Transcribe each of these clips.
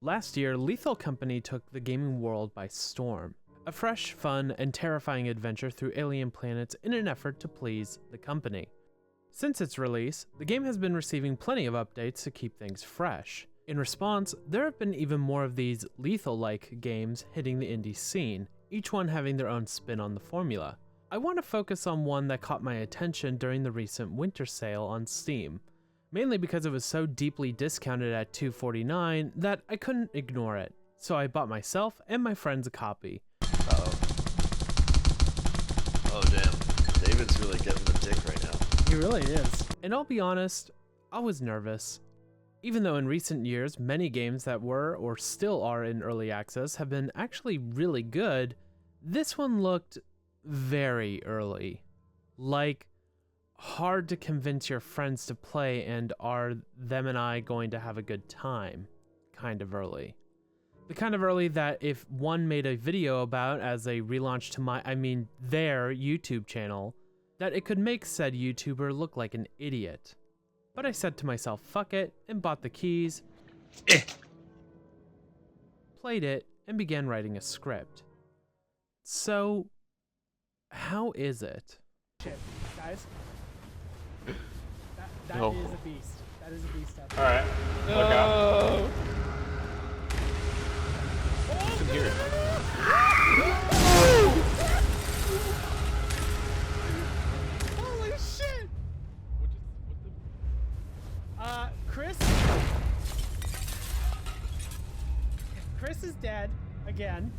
Last year, Lethal Company took the gaming world by storm. A fresh, fun, and terrifying adventure through alien planets in an effort to please the company. Since its release, the game has been receiving plenty of updates to keep things fresh. In response, there have been even more of these Lethal-like games hitting the indie scene, each one having their own spin on the formula. I want to focus on one that caught my attention during the recent winter sale on Steam, mainly because it was so deeply discounted at $2.49 that I couldn't ignore it, so I bought myself and my friends a copy. Uh-oh. Oh damn, David's really getting the dick right now. He really is. And I'll be honest, I was nervous. Even though in recent years, many games that were or still are in early access have been actually really good, this one looked very early. Like, hard to convince your friends to play and are them and I going to have a good time kind of early. The kind of early that if one made a video about as a relaunch to their YouTube channel, that it could make said YouTuber look like an idiot. But I said to myself, fuck it, and bought the keys, played it, and began writing a script. So, how is it? Shit, guys. That No. is a beast. That is a beast out there. Alright. Look out. Oh, in here. holy shit! Chris? Chris is dead again.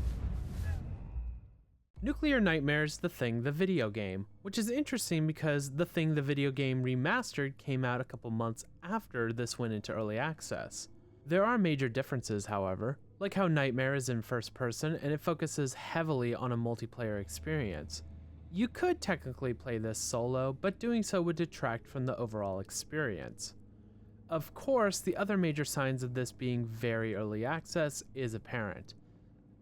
Nuclear Nightmares: The Thing the video game, which is interesting because The Thing the video game remastered came out a couple months after this went into early access. There are major differences, however, like how Nightmare is in first person and it focuses heavily on a multiplayer experience. You could technically play this solo, but doing so would detract from the overall experience. Of course, the other major signs of this being very early access is apparent.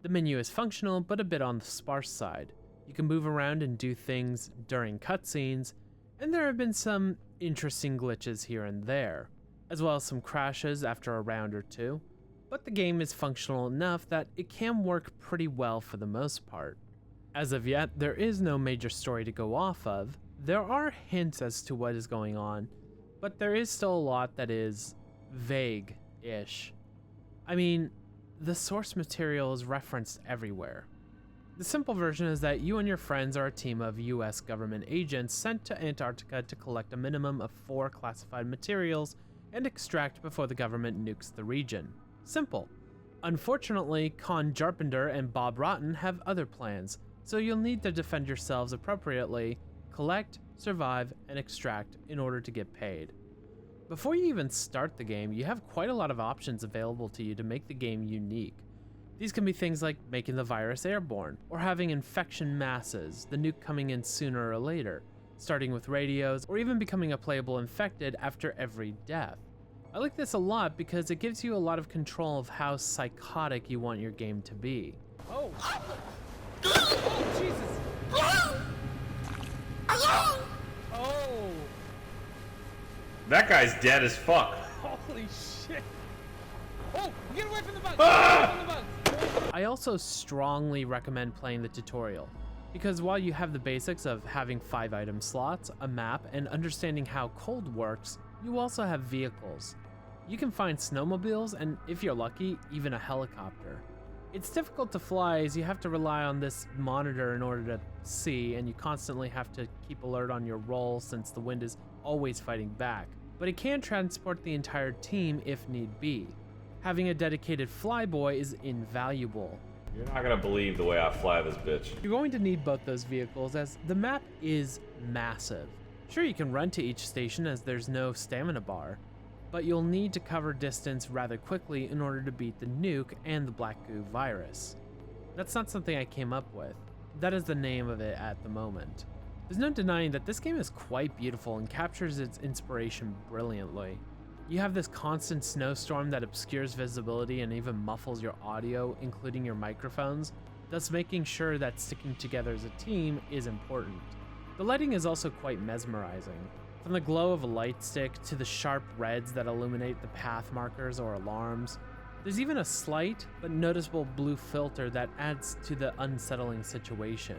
The menu is functional, but a bit on the sparse side. You can move around and do things during cutscenes, and there have been some interesting glitches here and there, as well as some crashes after a round or two, but the game is functional enough that it can work pretty well for the most part. As of yet, there is no major story to go off of. There are hints as to what is going on, but there is still a lot that is vague-ish. I mean, the source material is referenced everywhere. The simple version is that you and your friends are a team of US government agents sent to Antarctica to collect a minimum of 4 classified materials and extract before the government nukes the region. Simple. Unfortunately, Con Jarpender and Bob Rotten have other plans, so you'll need to defend yourselves appropriately, collect, survive, and extract in order to get paid. Before you even start the game, you have quite a lot of options available to you to make the game unique. These can be things like making the virus airborne, or having infection masses, the nuke coming in sooner or later, starting with radios, or even becoming a playable infected after every death. I like this a lot because it gives you a lot of control of how psychotic you want your game to be. Oh! Oh, Jesus! Oh! That guy's dead as fuck. Holy shit! Oh! Get away from the bugs! Ah! Get away from the bugs! I also strongly recommend playing the tutorial, because while you have the basics of having 5 item slots, a map, and understanding how cold works, you also have vehicles. You can find snowmobiles and, if you're lucky, even a helicopter. It's difficult to fly as you have to rely on this monitor in order to see, and you constantly have to keep alert on your roll since the wind is always fighting back. But it can transport the entire team if need be. Having a dedicated flyboy is invaluable. You're not gonna believe the way I fly this bitch. You're going to need both those vehicles as the map is massive. Sure, you can run to each station as there's no stamina bar, but you'll need to cover distance rather quickly in order to beat the nuke and the black goo virus. That's not something I came up with. That is the name of it at the moment. There's no denying that this game is quite beautiful and captures its inspiration brilliantly. You have this constant snowstorm that obscures visibility and even muffles your audio, including your microphones, thus making sure that sticking together as a team is important. The lighting is also quite mesmerizing. From the glow of a light stick to the sharp reds that illuminate the path markers or alarms, There's even a slight but noticeable blue filter that adds to the unsettling situation.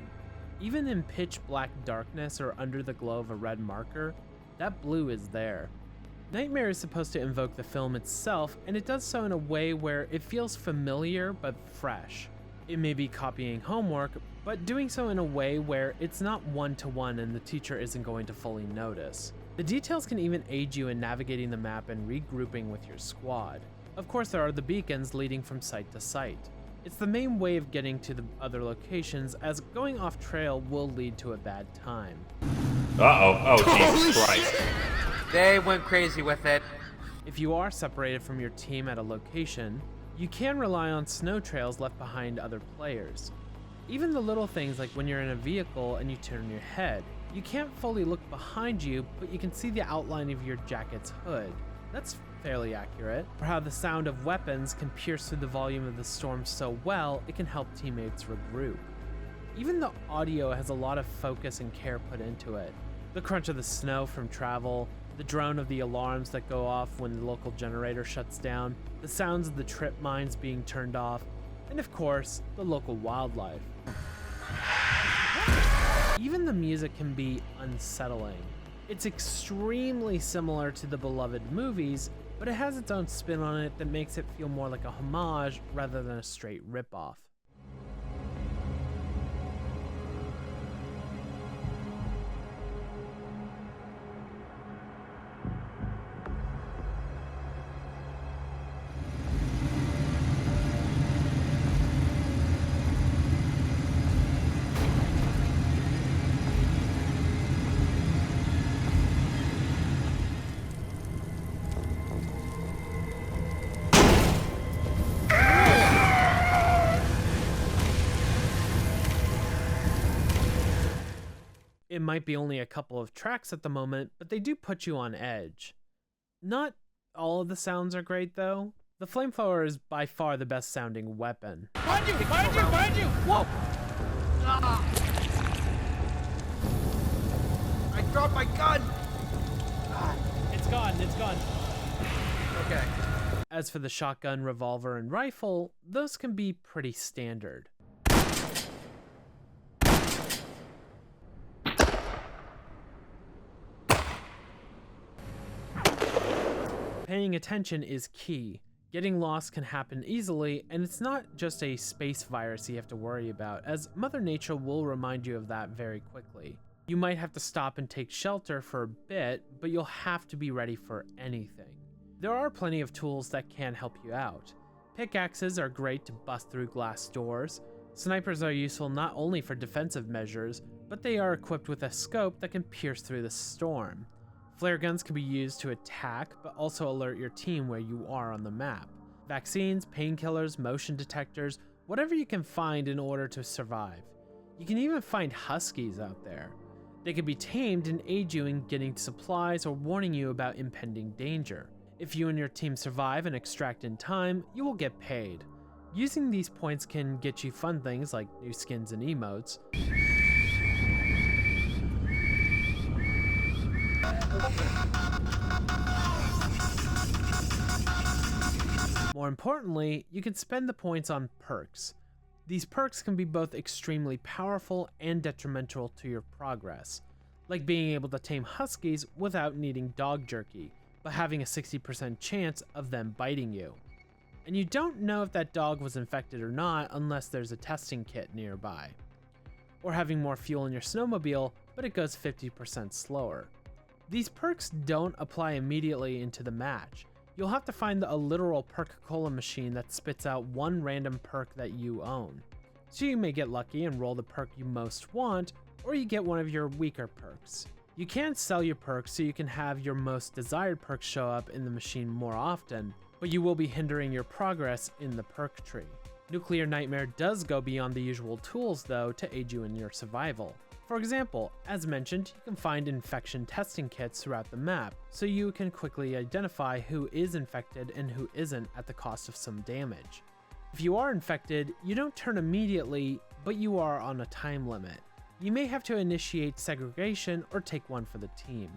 Even in pitch black darkness or under the glow of a red marker, that blue is there. Nightmare is supposed to invoke the film itself, and it does so in a way where it feels familiar but fresh. It may be copying homework, but doing so in a way where it's not one-to-one and the teacher isn't going to fully notice. The details can even aid you in navigating the map and regrouping with your squad. Of course, there are the beacons leading from site to site. It's the main way of getting to the other locations, as going off trail will lead to a bad time. Uh-oh. Oh, Jesus Christ. They went crazy with it. If you are separated from your team at a location, you can rely on snow trails left behind other players. Even the little things like when you're in a vehicle and you turn your head, you can't fully look behind you, but you can see the outline of your jacket's hood. That's fairly accurate. Or how the sound of weapons can pierce through the volume of the storm so well, it can help teammates regroup. Even the audio has a lot of focus and care put into it. The crunch of the snow from travel, the drone of the alarms that go off when the local generator shuts down, the sounds of the trip mines being turned off, and of course, the local wildlife. Even the music can be unsettling. It's extremely similar to the beloved movies, but it has its own spin on it that makes it feel more like a homage rather than a straight ripoff. It might be only a couple of tracks at the moment, but they do put you on edge. Not all of the sounds are great though. The flamethrower is by far the best sounding weapon. Behind you! Behind you! Behind you! Whoa! Ah. I dropped my gun! Ah. It's gone, it's gone. Okay. As for the shotgun, revolver, and rifle, those can be pretty standard. Paying attention is key. Getting lost can happen easily, and it's not just a space virus you have to worry about, as Mother Nature will remind you of that very quickly. You might have to stop and take shelter for a bit, but you'll have to be ready for anything. There are plenty of tools that can help you out. Pickaxes are great to bust through glass doors. Snipers are useful not only for defensive measures, but they are equipped with a scope that can pierce through the storm. Flare guns can be used to attack, but also alert your team where you are on the map. Vaccines, painkillers, motion detectors, whatever you can find in order to survive. You can even find huskies out there. They can be tamed and aid you in getting supplies or warning you about impending danger. If you and your team survive and extract in time, you will get paid. Using these points can get you fun things like new skins and emotes. More importantly, you can spend the points on perks. These perks can be both extremely powerful and detrimental to your progress, like being able to tame huskies without needing dog jerky, but having a 60% chance of them biting you. And you don't know if that dog was infected or not unless there's a testing kit nearby. Or having more fuel in your snowmobile, but it goes 50% slower. These perks don't apply immediately into the match. You'll have to find a literal perk cola machine that spits out one random perk that you own. So you may get lucky and roll the perk you most want, or you get one of your weaker perks. You can sell your perks so you can have your most desired perks show up in the machine more often, but you will be hindering your progress in the perk tree. Nuclear Nightmare does go beyond the usual tools though to aid you in your survival. For example, as mentioned, you can find infection testing kits throughout the map, so you can quickly identify who is infected and who isn't at the cost of some damage. If you are infected, you don't turn immediately, but you are on a time limit. You may have to initiate segregation or take one for the team.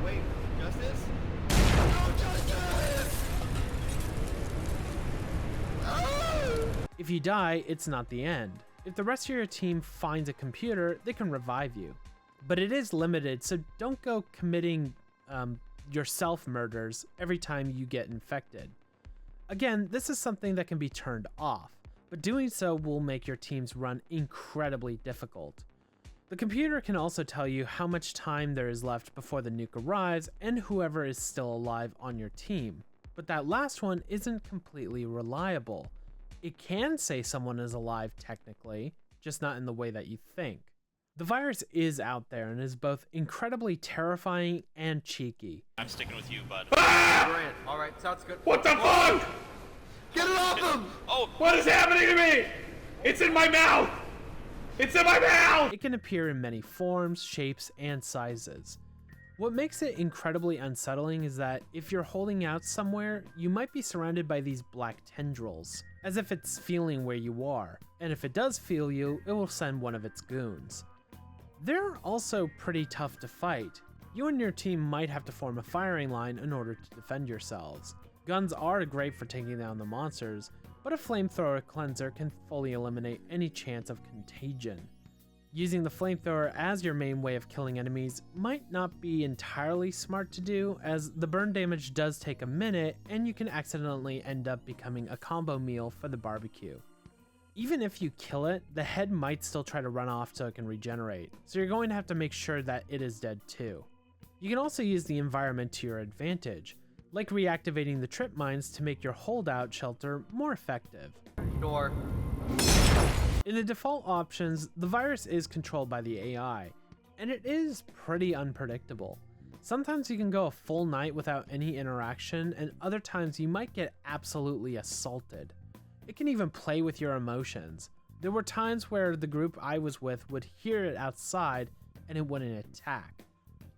Wait, justice? No justice! If you die, it's not the end. If the rest of your team finds a computer, they can revive you. But it is limited, so don't go committing yourself murders every time you get infected. Again, this is something that can be turned off, but doing so will make your teams run incredibly difficult. The computer can also tell you how much time there is left before the nuke arrives and whoever is still alive on your team, but that last one isn't completely reliable. It can say someone is alive technically, just not in the way that you think. The virus is out there and is both incredibly terrifying and cheeky. I'm sticking with you, bud. Ah! Alright, sounds good. What the fuck? Get it off him! Oh! What is happening to me? It's in my mouth! It's in my mouth! It can appear in many forms, shapes, and sizes. What makes it incredibly unsettling is that if you're holding out somewhere, you might be surrounded by these black tendrils, as if it's feeling where you are, and if it does feel you, it will send one of its goons. They're also pretty tough to fight. You and your team might have to form a firing line in order to defend yourselves. Guns are great for taking down the monsters, but a flamethrower cleanser can fully eliminate any chance of contagion. Using the flamethrower as your main way of killing enemies might not be entirely smart to do, as the burn damage does take a minute and you can accidentally end up becoming a combo meal for the barbecue. Even if you kill it, the head might still try to run off so it can regenerate, so you're going to have to make sure that it is dead too. You can also use the environment to your advantage, like reactivating the trip mines to make your holdout shelter more effective. Door. In the default options, the virus is controlled by the AI, and it is pretty unpredictable. Sometimes you can go a full night without any interaction, and other times you might get absolutely assaulted. It can even play with your emotions. There were times where the group I was with would hear it outside and it wouldn't attack,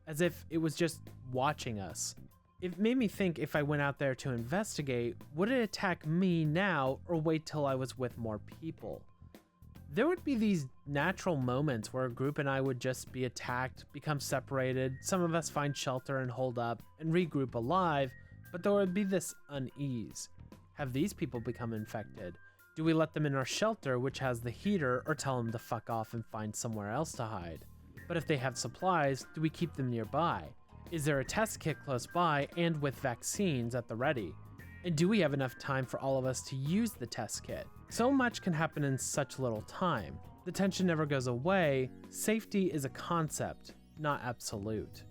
as if it was just watching us. It made me think if I went out there to investigate, would it attack me now or wait till I was with more people? There would be these natural moments where a group and I would just be attacked, become separated, some of us find shelter and hold up, and regroup alive, but there would be this unease. Have these people become infected? Do we let them in our shelter, which has the heater, or tell them to fuck off and find somewhere else to hide? But if they have supplies, do we keep them nearby? Is there a test kit close by and with vaccines at the ready? And do we have enough time for all of us to use the test kit? So much can happen in such little time. The tension never goes away. Safety is a concept, not absolute.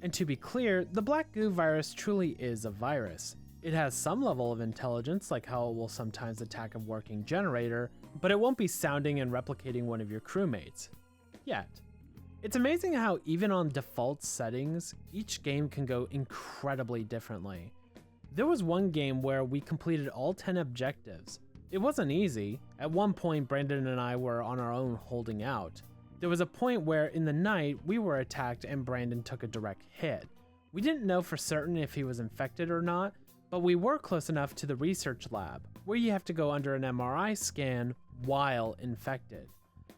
And to be clear, the black goo virus truly is a virus. It has some level of intelligence, like how it will sometimes attack a working generator, but it won't be sounding and replicating one of your crewmates. Yet. It's amazing how even on default settings, each game can go incredibly differently. There was one game where we completed all 10 objectives. It wasn't easy. At one point, Brandon and I were on our own holding out. There was a point where in the night, we were attacked and Brandon took a direct hit. We didn't know for certain if he was infected or not, but we were close enough to the research lab, where you have to go under an MRI scan while infected.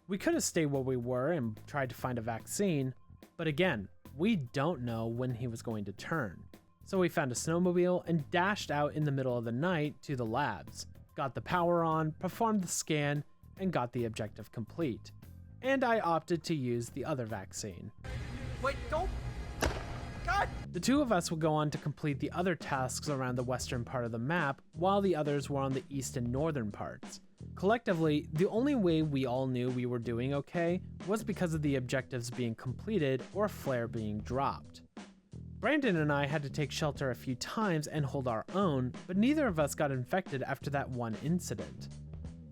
We could have stayed where we were and tried to find a vaccine, but again, we don't know when he was going to turn. So we found a snowmobile and dashed out in the middle of the night to the labs, got the power on, performed the scan, and got the objective complete. And I opted to use the other vaccine. Wait, don't. God! The two of us would go on to complete the other tasks around the western part of the map, while the others were on the east and northern parts. Collectively, the only way we all knew we were doing okay was because of the objectives being completed or a flare being dropped. Brandon and I had to take shelter a few times and hold our own, but neither of us got infected after that one incident.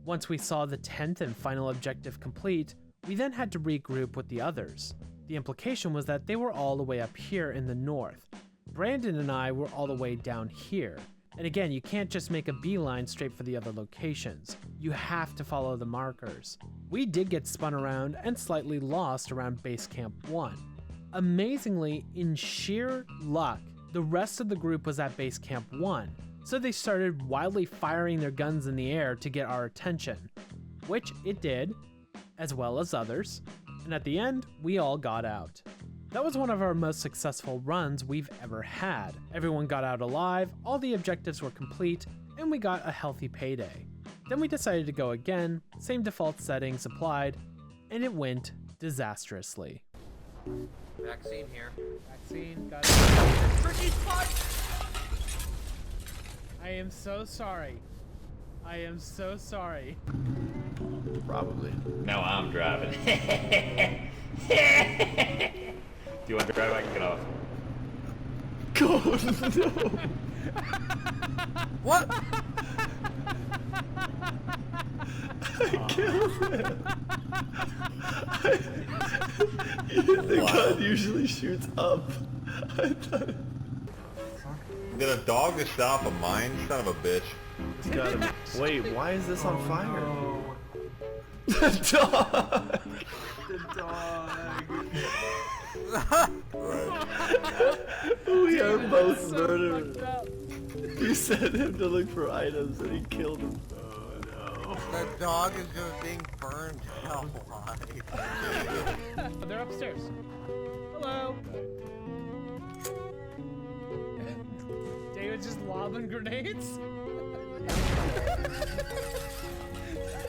Once we saw the 10th and final objective complete, we then had to regroup with the others. The implication was that they were all the way up here in the north. Brandon and I were all the way down here. And again, you can't just make a beeline straight for the other locations. You have to follow the markers. We did get spun around and slightly lost around Base Camp 1. Amazingly, in sheer luck, the rest of the group was at Base Camp 1, so they started wildly firing their guns in the air to get our attention, which it did, as well as others, and at the end, we all got out. That was one of our most successful runs we've ever had. Everyone got out alive, all the objectives were complete, and we got a healthy payday. Then we decided to go again, same default settings applied, and it went disastrously. Vaccine here. Vaccine, got it. Tricky spot! I am so sorry. I am so sorry. Probably. Now I'm driving. Do you want to drive? I can get off. God, no. What? I killed him. The gun usually shoots up. I thought... Did a dog just set off a mine? Son of a bitch. It's gotta be... Wait, why is this on fire? No. The dog! The dog. Right. We are both So murderers. fucked up. You sent him to look for items and he killed him. Oh no. The dog is just being burned alive. They're upstairs. Hello. David's just lobbing grenades.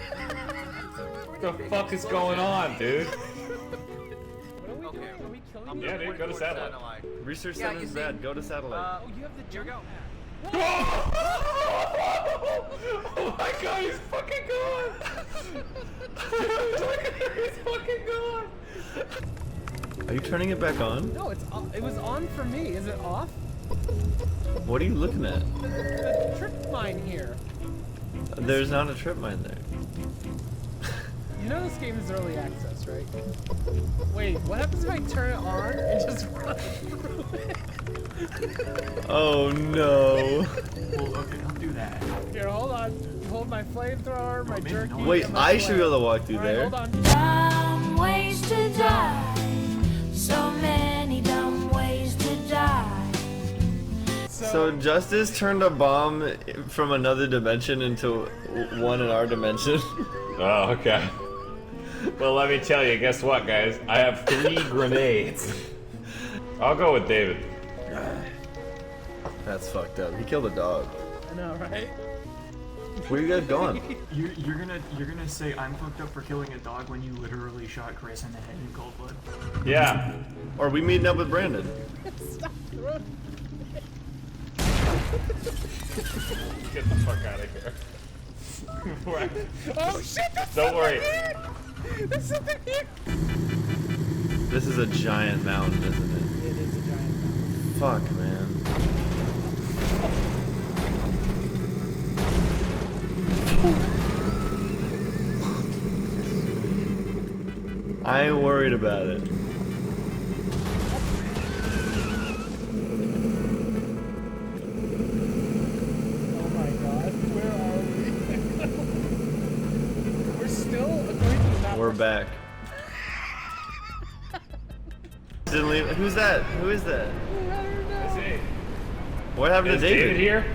What the fuck is going on, dude? What are we doing? Are we killing Yeah, dude, go to satellite. Research Yeah, center is you bad. see- Go to satellite. Oh, you have the Here we go. Oh my god, he's fucking gone! He's fucking gone! Are you turning it back on? No, it was on for me. Is it off? What are you looking at? The trip mine here. There's not a trip mine there. You know this game is early access, right? Wait, what happens if I turn it on and just run through it? Oh no. Well, okay, don't do that. Here, hold on. Hold my flamethrower, my maybe jerky. no. Wait, and my I should be able to walk through Alright, there. hold on. Dumb ways to die. So many dumb ways to die. So Justice turned a bomb from another dimension into one in our dimension. Oh, okay. Well, let me tell you, guess what, guys? I have 3 grenades. I'll go with David. That's fucked up. He killed a dog. I know, right? Where you guys going? You're gonna say I'm fucked up for killing a dog when you literally shot Chris in the head in cold blood. Yeah. Or are we meeting up with Brandon? Stop throwing. Get the fuck out of here. Oh shit! That's Don't worry. There's something here. This is a giant mountain, isn't it? It is a giant mountain. Fuck, man. I ain't worried about it. Oh my god, where are we? We're still going to the map. We're back. Didn't leave. Who's that? Who is that? Is What happened to David David? here?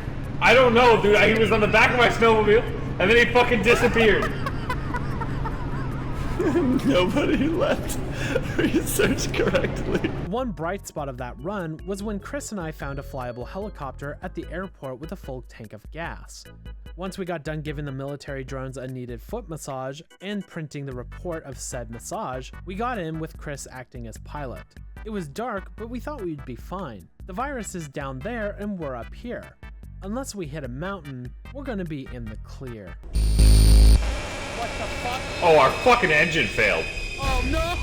I don't know, dude. He was on the back of my snowmobile, and then he fucking disappeared. Nobody left research correctly. One bright spot of that run was when Chris and I found a flyable helicopter at the airport with a full tank of gas. Once we got done giving the military drones a needed foot massage and printing the report of said massage, we got in with Chris acting as pilot. It was dark, but we thought we'd be fine. The virus is down there and we're up here. Unless we hit a mountain, we're gonna be in the clear. What the fuck? Oh, our fucking engine failed. Oh no!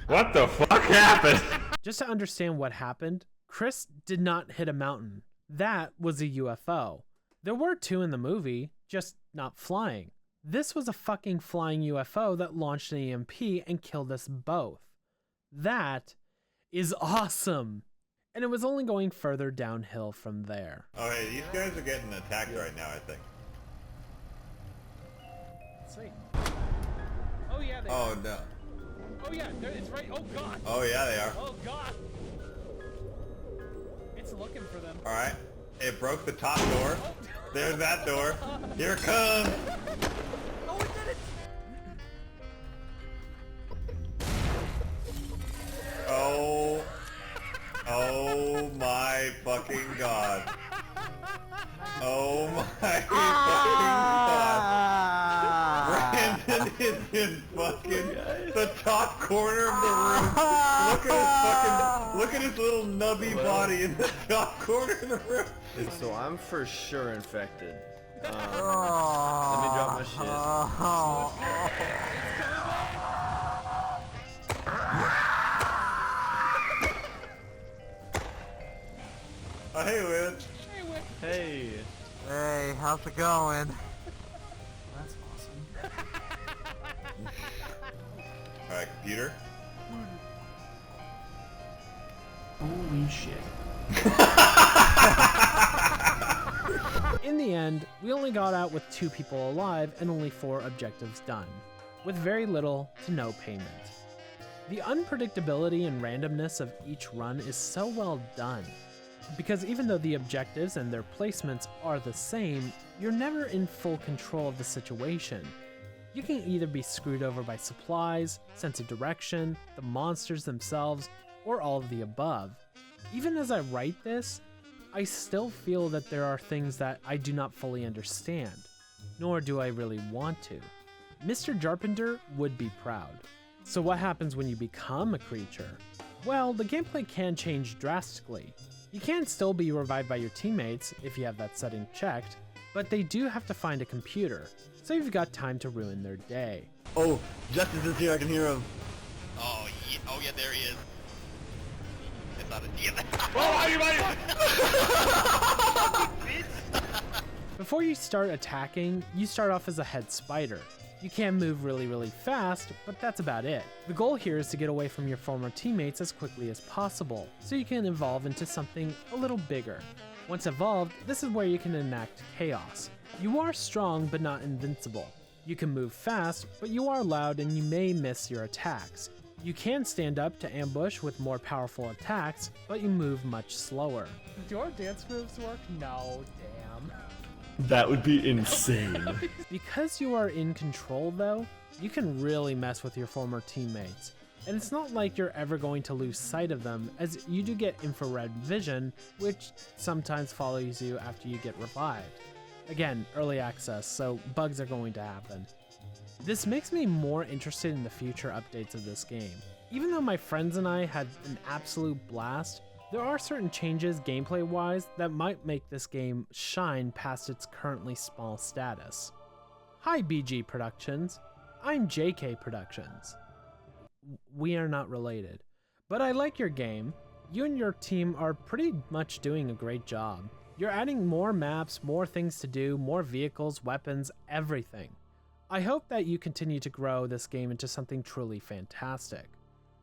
What the fuck happened? Just to understand what happened, Chris did not hit a mountain. That was a UFO. There were 2 in the movie, just not flying. This was a fucking flying UFO that launched an EMP and killed us both. That is awesome. And it was only going further downhill from there. Okay, these guys are getting attacked right now, I think. Let's see. Oh yeah, they Oh are. no. Oh yeah, it's right. Oh god. Oh yeah, they are. Oh god. It's looking for them. Alright. It broke the top door. There's that door. Here it comes. Oh, it did it! Oh Justin is in fucking the top corner of the room. Look at his little nubby body in the top corner of the room. So I'm for sure infected. Let me drop my shit. Oh, hey, Win. Hey. Hey, how's it going? That's awesome. Alright, computer. Holy shit. In the end, we only got out with 2 people alive and only 4 objectives done, with very little to no payment. The unpredictability and randomness of each run is so well done, because even though the objectives and their placements are the same, you're never in full control of the situation. You can either be screwed over by supplies, sense of direction, the monsters themselves, or all of the above. Even as I write this, I still feel that there are things that I do not fully understand, nor do I really want to. Mr. Jarpenter would be proud. So what happens when you become a creature? Well, the gameplay can change drastically. You can still be revived by your teammates if you have that setting checked, but they do have to find a computer, so you've got time to ruin their day. Oh, Justice is here, I can hear him. Oh yeah, there he is. It's not a deal. Before you start attacking, you start off as a head spider. You can move really fast, but that's about it. The goal here is to get away from your former teammates as quickly as possible, so you can evolve into something a little bigger. Once evolved, this is where you can enact chaos. You are strong, but not invincible. You can move fast, but you are loud and you may miss your attacks. You can stand up to ambush with more powerful attacks, but you move much slower. Do our dance moves work? No, damn. That would be insane. Because you are in control though, you can really mess with your former teammates. And it's not like you're ever going to lose sight of them, as you do get infrared vision, which sometimes follows you after you get revived. Again, early access, so bugs are going to happen. This makes me more interested in the future updates of this game. Even though my friends and I had an absolute blast, there are certain changes gameplay-wise that might make this game shine past its currently small status. Hi BG Productions, I'm JK Productions. We are not related, but I like your game. You and your team are pretty much doing a great job. You're adding more maps, more things to do, more vehicles, weapons, everything. I hope that you continue to grow this game into something truly fantastic.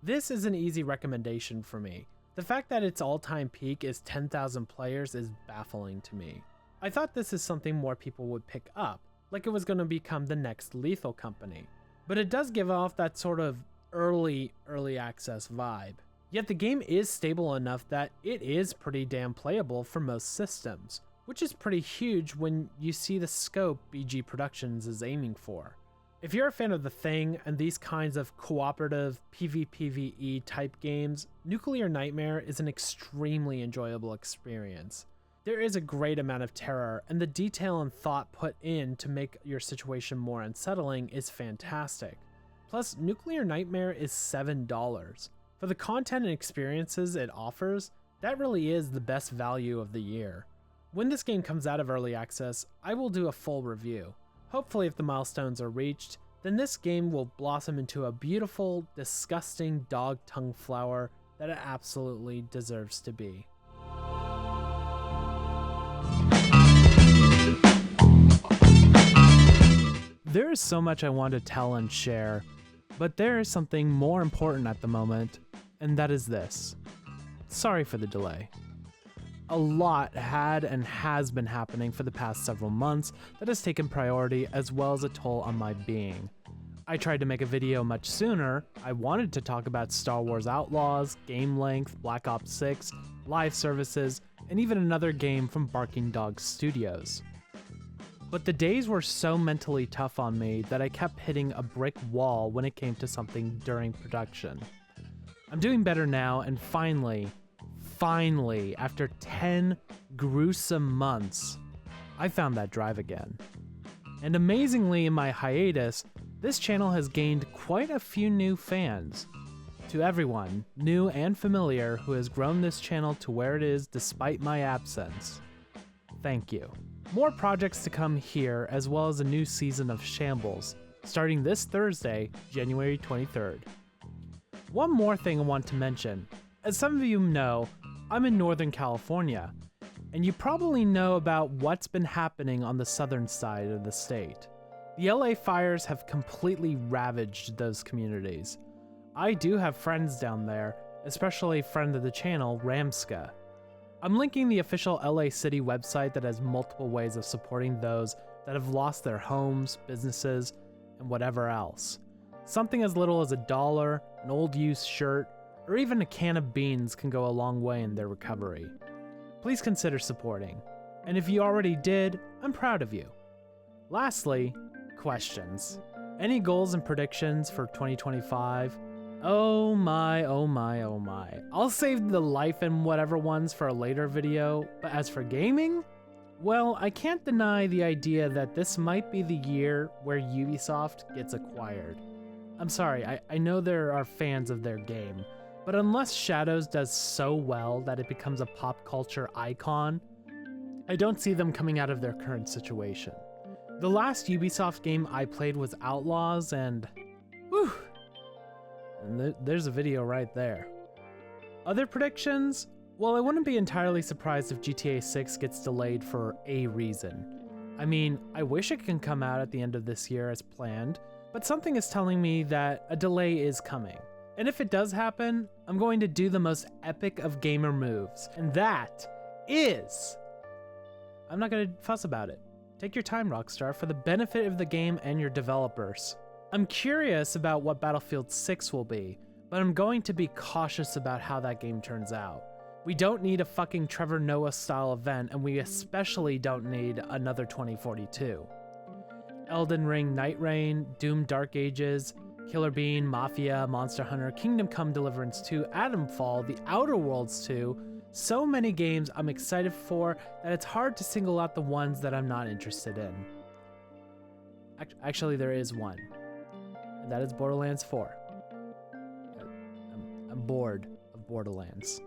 This is an easy recommendation for me. The fact that its all-time peak is 10,000 players is baffling to me. I thought this is something more people would pick up, like it was going to become the next Lethal Company. But it does give off that sort of early access vibe. Yet the game is stable enough that it is pretty damn playable for most systems, which is pretty huge when you see the scope BG Productions is aiming for. If you're a fan of The Thing and these kinds of cooperative PvPvE type games, Nuclear Nightmare is an extremely enjoyable experience. There is a great amount of terror, and the detail and thought put in to make your situation more unsettling is fantastic. Plus, Nuclear Nightmare is $7. For the content and experiences it offers, that really is the best value of the year. When this game comes out of early access, I will do a full review. Hopefully if the milestones are reached, then this game will blossom into a beautiful, disgusting dog tongue flower that it absolutely deserves to be. There is so much I want to tell and share, but there is something more important at the moment, and that is this. Sorry for the delay. A lot had and has been happening for the past several months that has taken priority as well as a toll on my being. I tried to make a video much sooner. I wanted to talk about Star Wars Outlaws, game length, Black Ops 6, live services, and even another game from Barking Dog Studios. But the days were so mentally tough on me that I kept hitting a brick wall when it came to something during production. I'm doing better now, and finally, after 10 gruesome months, I found that drive again. And amazingly, in my hiatus, This channel has gained quite a few new fans. To everyone, new and familiar, who has grown this channel to where it is despite my absence, thank you. More projects to come here, as well as a new season of Shambles, starting this Thursday, January 23rd. One more thing I want to mention. As some of you know, I'm in Northern California, and you probably know about what's been happening on the southern side of the state. The LA fires have completely ravaged those communities. I do have friends down there, especially a friend of the channel, Ramska. I'm linking the official LA City website that has multiple ways of supporting those that have lost their homes, businesses, and whatever else. Something as little as $1, an old used shirt, or even a can of beans can go a long way in their recovery. Please consider supporting. And if you already did, I'm proud of you. Lastly, questions. Any goals and predictions for 2025? Oh my, oh my, oh my. I'll save the life and whatever ones for a later video, but as for gaming? Well, I can't deny the idea that this might be the year where Ubisoft gets acquired. I'm sorry, I know there are fans of their game, but unless Shadows does so well that it becomes a pop culture icon, I don't see them coming out of their current situation. The last Ubisoft game I played was Outlaws, and whew, and there's a video right there. Other predictions? Well, I wouldn't be entirely surprised if GTA 6 gets delayed for a reason. I mean, I wish it can come out at the end of this year as planned, but something is telling me that a delay is coming. And if it does happen, I'm going to do the most epic of gamer moves, and that is... I'm not going to fuss about it. Take your time, Rockstar, for the benefit of the game and your developers. I'm curious about what Battlefield 6 will be, but I'm going to be cautious about how that game turns out. We don't need a fucking Trevor Noah style event, and we especially don't need another 2042. Elden Ring Night Rain, Doom Dark Ages, Killer Bean, Mafia, Monster Hunter, Kingdom Come Deliverance 2, Atomfall, The Outer Worlds 2, so many games I'm excited for that it's hard to single out the ones that I'm not interested in. Actually, there is one, and that is Borderlands 4. I'm bored of Borderlands.